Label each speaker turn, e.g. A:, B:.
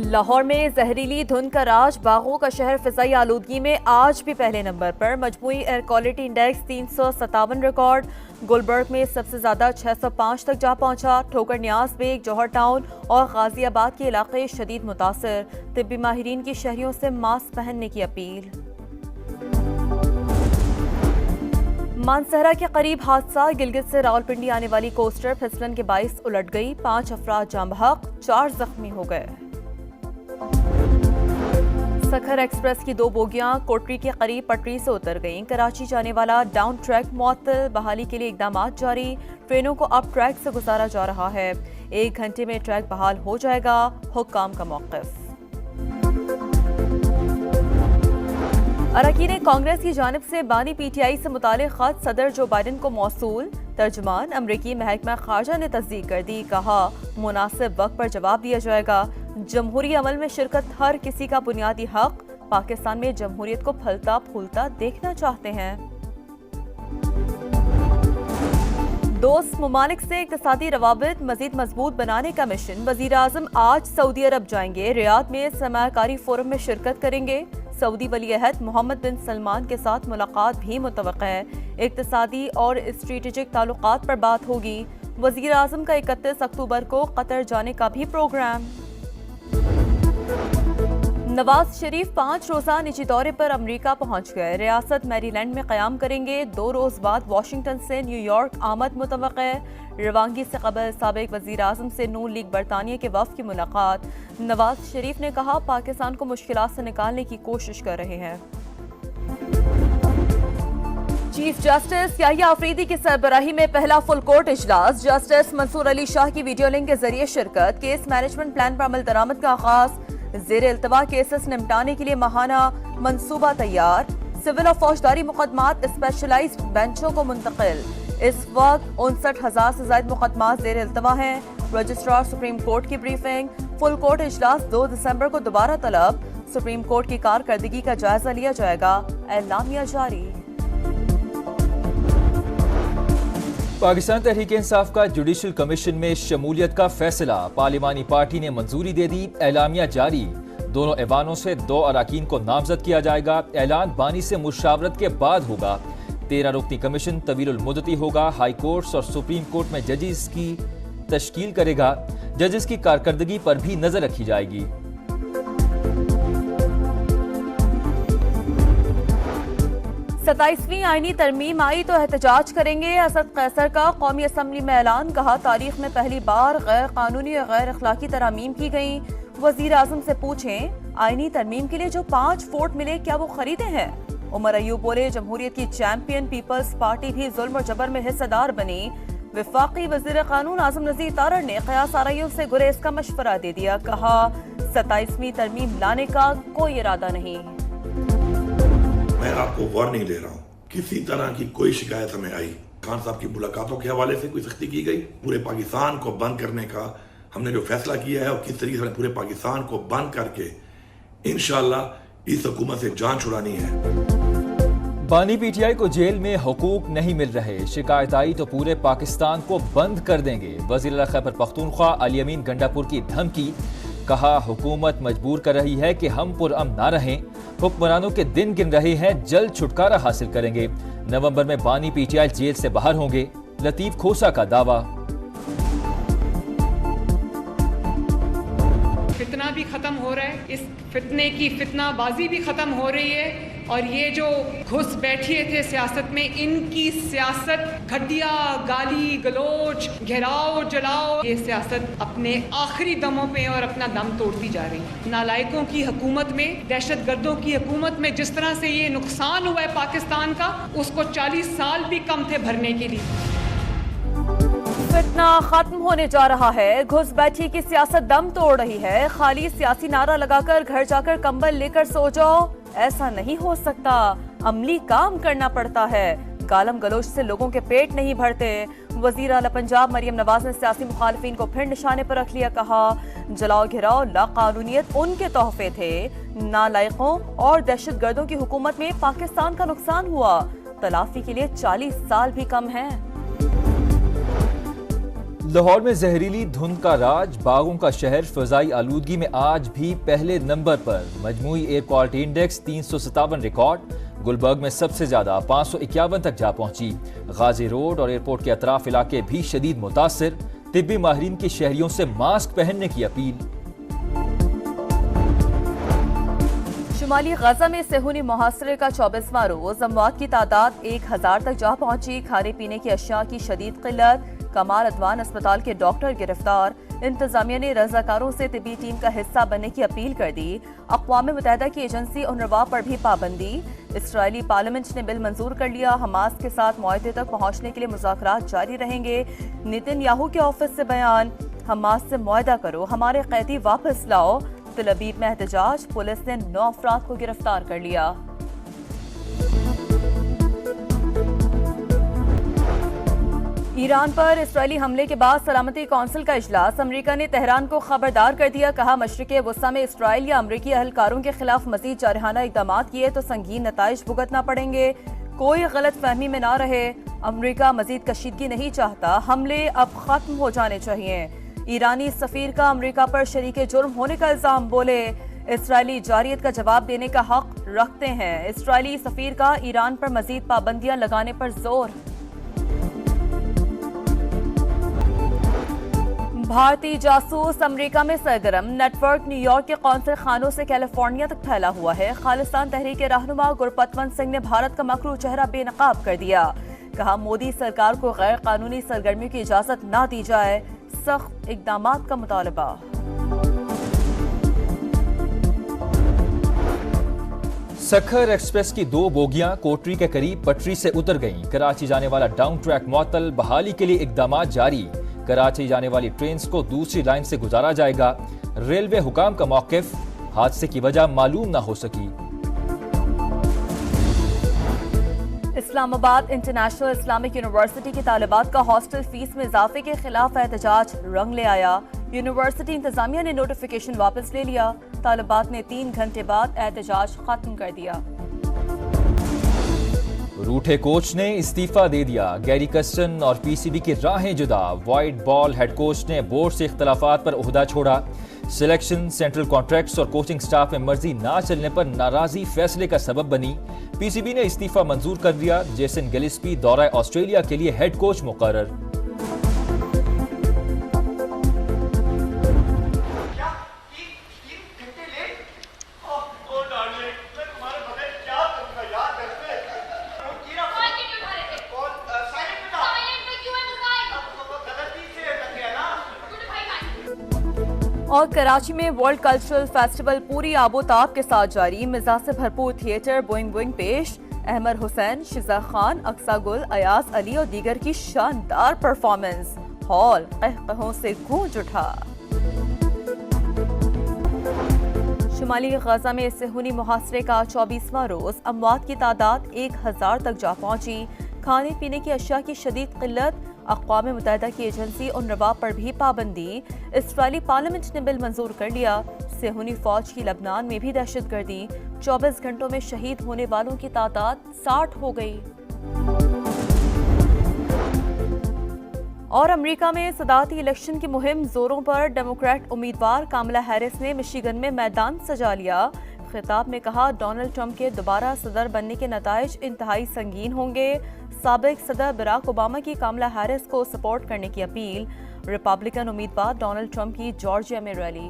A: लाहौर में जहरीली धुंध का राज, बागों का शहर फिजाई आलूदगी में आज भी पहले नंबर पर। मजमूई air quality index 357 record. Gulberg में सबसे ज्यादा 605 तक जा पहुंचा। ठोकर न्याज बेग, जौहर टाउन और गाजियाबाद के इलाके शदीद मुतासर। तिब्बी माहिरीन की शहरियों से मास्क पहनने की अपील। मानसहरा के करीब हादसा, गिलगित से रावलपिंडी आने वाली कोस्टर फिसलन के बाइस उलट गई। 5 अफराद जाम बहक, 4 जख्मी हो गए। सखर एक्सप्रेस की 2 बोगियां कोटरी के करीब पटरी से उतर गईं। कराची जाने वाला डाउन ट्रैक मुअत्तल, बहाली के लिए इकदाम जारी। ट्रेनों को अब ट्रैक से गुजारा जा रहा है। 1 घंटे में ट्रैक बहाल हो जाएगा, हुक्काम का मौक़िफ़। अरकान कांग्रेस की जानिब से बानी पीटीआई से मुतालिक खत सदर जो बाइडन को मौसूल। तर्जुमान अमरीकी महकमा खारजा ने तस्दीक कर दी। कहा, मुनासिब वक्त पर जवाब दिया जाएगा। जमहूरी अमल में शिरकत हर किसी का बुनियादी हक। पाकिस्तान में जमहूरियत को फलता फूलता देखना चाहते हैं। दोस्त ममालिक से इक़्तिसादी रवाबित मजीद मजबूत बनाने का मिशन। वज़ीर आज़म आज सऊदी अरब जाएंगे। रियाद में सरमायाकारी फोरम में शिरकत करेंगे। सऊदी वली अहद मोहम्मद बिन सलमान के साथ मुलाकात भी मुतवक्का है। इक़्तिसादी और स्ट्रेटेजिक ताल्लुकात पर बात होगी। वज़ीर आज़म का 31 अक्टूबर को कतर जाने का भी प्रोग्राम। नवाज शरीफ 5 रोज़ा निजी दौरे पर अमेरिका पहुंच गए। रियासत मैरीलैंड में क़याम करेंगे। 2 रोज़ बाद वाशिंगटन से न्यूयॉर्क आमद मुतवक्का है। रवानगी से कबल साबिक वज़ीर आज़म से नून लीग बरतानिया के वफ़द की मुलाकात। नवाज शरीफ ने कहा, पाकिस्तान को मुश्किलात से निकालने की कोशिश कर रहे हैं। चीफ जस्टिस याहिया अफरीदी की सरबराही में पहला फुल कोर्ट इजलास। जस्टिस मंसूर अली शाह की वीडियो लिंक के जरिए शिरकत। केस मैनेजमेंट प्लान पर अमल दरामद का आगाज। ज़ेर इल्तवा केसेस निपटाने के लिए माहाना मंसूबा तैयार। सिविल और फौजदारी मुकदमात स्पेशलाइज्ड बेंचों को मुंतकिल। इस वक्त 59,000 से ज्यादा मुकदमात ज़ेर इल्तवा हैं। रजिस्ट्रार सुप्रीम कोर्ट की ब्रीफिंग। फुल कोर्ट इजलास 2 दिसंबर को दोबारा तलब। सुप्रीम कोर्ट की कारकर्दगी का जायजा लिया जाएगा। एलामिया जारी।
B: पाकिस्तान तहरीक इंसाफ का जुडिशल कमीशन में शमूलियत का फैसला। पार्लिमानी पार्टी ने मंजूरी दे दी। एलामिया जारी। दोनों ऐवानों से 2 अराकीन को नामजद किया जाएगा। ऐलान बानी से मुशावरत के बाद होगा। 13 रुकनी कमीशन तवील मुद्दती होगा। हाई कोर्ट्स और सुप्रीम कोर्ट में जजेस की तश्कील करेगा। जजेस की कारकर्दगी पर भी नजर रखी जाएगी।
A: 27वीं आईनी तरमीम आई तो एहतजाज करेंगे। असद कैसर का कौमी असम्बली में ऐलान। कहा, तारीख में पहली बार गैर कानूनी और गैर अखलाकी तरमीम की गई। वजीर आजम से पूछें, आईनी तरमीम के लिए जो 5 वोट मिले क्या वो खरीदे हैं? उमर अयूब बोले, जमहूरियत की चैंपियन पीपल्स पार्टी भी जुल्म और जबर में हिस्सेदार बनी। वफाकी वजीर कानून आजम नजीर तारड़ ने कयास आरइयों से गुरेज का मशवरा दे दिया। कहा, 27वीं तरमीम लाने का कोई इरादा नहीं।
C: मैं आपको वार्निंग दे रहा हूँ, किसी तरह की कोई शिकायत हमें आई, खान साहब की मुलाकातों के हवाले से कोई सख्ती की गई, पूरे पाकिस्तान को बंद करने का हमने जो फैसला किया है और किस तरीके से पूरे पाकिस्तान को बंद करके इंशाअल्लाह इस हुकूमत से जान छुड़ानी है।
B: बानी पीटीआई को जेल में हुकूक नहीं मिल रहे। शिकायत आई तो पूरे पाकिस्तान को बंद कर देंगे। वज़ीर खैबर पख्तूनख्वा अली अमीन गंडापुर की धमकी। कहा, हुकूमत मजबूर कर रही है कि हम पुरअमन ना रहें। हुक्मरानों के दिन गिन रहे हैं, जल्द छुटकारा हासिल करेंगे। नवंबर में बानी पीटीआई जेल से बाहर होंगे। लतीफ खोसा का दावा।
D: फितना भी खत्म हो रहा है, इस फितने की फितनाबाजी भी खत्म हो रही है। और ये जो घुस बैठे थे सियासत में, इनकी सियासत घटिया, गाली गलोच, घेराव जलाओ, ये सियासत अपने आखिरी दमों पे और अपना दम तोड़ती जा रही है। नालायकों की हुकूमत में, दहशतगर्दों की हुकूमत में जिस तरह से ये नुकसान हुआ है पाकिस्तान का, उसको 40 साल भी कम थे भरने के लिए।
A: फितना खत्म होने जा रहा है। घुस बैठी की सियासत दम तोड़ रही है। खाली सियासी नारा लगाकर घर जाकर कंबल लेकर सो जाओ, ऐसा नहीं हो सकता। अमली काम करना पड़ता है। गालम गलोच से लोगों के पेट नहीं भरते। वजीर आला पंजाब मरियम नवाज ने सियासी मुखालिफिन को फिर निशाने पर रख लिया। कहा, जलाओ घिराओ लाकानूनियत उनके तोहफे थे। नालायकों और दहशतगर्दों की हुकूमत में पाकिस्तान का नुकसान हुआ। तलाफी के लिए 40 साल भी कम है।
B: लाहौर में जहरीली धुंध का राज, बागों का शहर फजाई आलूदगी में आज भी पहले नंबर पर। मजमूई air quality index 357 record, Gulberg में सबसे ज्यादा 551 तक जा पहुंची। गाजी रोड और एयरपोर्ट के अतराफ इलाके भी शदीद मुतासिर। तिब्बी माहिरीन की शहरियों से मास्क पहनने की अपील।
A: शुमाली गजा में सेहूनी मुहासरे का 24वां रोज, अमवात की तादाद 1000 तक जा पहुंची। खाने पीने की अशिया की शदीद किल्लत, कमाल अदवान अस्पताल के डॉक्टर गिरफ्तार। इंतजामिया ने रजाकारों से तिब्बी टीम का हिस्सा बनने की अपील कर दी। अक़वाम मुत्तहिदा की एजेंसी उनरवा पर भी पाबंदी। इसराइली पार्लियामेंट ने बिल मंजूर कर लिया। हमास के साथ मुआहदे तक पहुंचने के लिए मुज़ाकरात जारी रहेंगे। नेतन्याहू के ऑफिस से बयान, हमास से मुआहदा करो, हमारे कैदी वापस लाओ। तल अबीब में एहतजाज, पुलिस ने 9 अफराद को गिरफ्तार कर लिया। ईरान पर इसराइली हमले के बाद सलामती कौंसिल का इजलास, अमेरिका ने तेहरान को खबरदार कर दिया। कहा, मशरिक़ वस्ता में इसराइल या अमरीकी अहलकारों के खिलाफ मजीद जारहाना इक़दाम किए तो संगीन नताइज भुगतना पड़ेंगे। कोई गलत फहमी में ना रहे, अमरीका मजीद कशीदगी नहीं चाहता, हमले अब खत्म हो जाने चाहिए। ईरानी सफीर का अमरीका पर शरीके जुर्म होने का इल्जाम, बोले इसराइली जारियत का जवाब देने का हक रखते हैं। इसराइली सफीर का ईरान पर मजीद पाबंदियां लगाने पर जोर। भारतीय जासूस अमेरिका में सरगर्म, नेटवर्क न्यूयॉर्क के कौंसिल खानों से कैलिफोर्निया तक फैला हुआ है। खालिस्तान तहरीक के रहनुमा गुरपतवंत सिंह ने भारत का मकरू चेहरा बेनकाब कर दिया। कहा, मोदी सरकार को गैर कानूनी सरगर्मियों की इजाजत ना दी जाए, सख्त इकदामात का मुतालबा।
B: सखर एक्सप्रेस की 2 बोगियां कोटरी के करीब पटरी से उतर गईं। कराची जाने वाला डाउन ट्रैक मुअत्तल, बहाली के लिए इकदाम जारी। कराची जाने वाली ट्रेन को दूसरी लाइन से गुजारा जाएगा। रेलवे हुकाम का मौकिफ, हादसे की वजह मालूम न हो सकी।
A: इस्लामाबाद इंटरनेशनल इस्लामिक यूनिवर्सिटी की तालिबात का हॉस्टल फीस में इजाफे के खिलाफ एहतजाज रंग ले आया। यूनिवर्सिटी इंतजामिया ने नोटिफिकेशन वापस ले लिया। तालिबात ने 3 घंटे बाद एहतजाज खत्म कर दिया।
B: रूठे कोच ने इस्तीफा दे दिया। गैरी कस्टन और पीसीबी की राहें जुदा। व्हाइट बॉल हेड कोच ने बोर्ड से इख्तलाफात पर ओहदा छोड़ा। सिलेक्शन, सेंट्रल कॉन्ट्रैक्ट्स और कोचिंग स्टाफ में मर्जी ना चलने पर नाराजी फैसले का सबब बनी। पीसीबी ने इस्तीफा मंजूर कर दिया। जेसन गिलिस्पी दौरा ऑस्ट्रेलिया के लिए हेड कोच मुकर्रर।
A: और कराची में वर्ल्ड कल्चरल फेस्टिवल पूरी आबोताब के साथ जारी। मिजाज से भरपूर थिएटर, बोइंग बोइंग पेश। अहमद हुसैन, शिजा खान, अक्सा गुल, अयाज अली और दीगर की शानदार परफॉर्मेंस। हॉल कहकहों से गूंज उठा। शुमाली गजा में सेहूनी मुहासरे का 24वां रोज, अमवात की तादाद 1000 तक जा पहुंची। खाने पीने की अशिया की शदीद किल्लत, अक़वाम मुत्तहिदा की एजेंसी उनरवा पर भी पाबंदी। इसराइली पार्लियामेंट ने बिल मंजूर कर लिया। सेहूनी फौज की लबनान में भी दहशतगर्दी। 24 घंटों में शहीद होने वालों की तादाद 60 हो गई। और अमेरिका में सदारती इलेक्शन की मुहिम जोरों पर। डेमोक्रेट उम्मीदवार कामला हैरिस ने मिशिगन में मैदान सजा लिया। खिताब में कहा, डोनाल्ड ट्रंप के दोबारा सदर बनने के नताइज इंतहाई संगीन होंगे। साबिक सदर बराक ओबामा की कामला हैरिस को सपोर्ट करने की अपील। रिपब्लिकन उम्मीदवार डोनाल्ड ट्रंप की जॉर्जिया में रैली।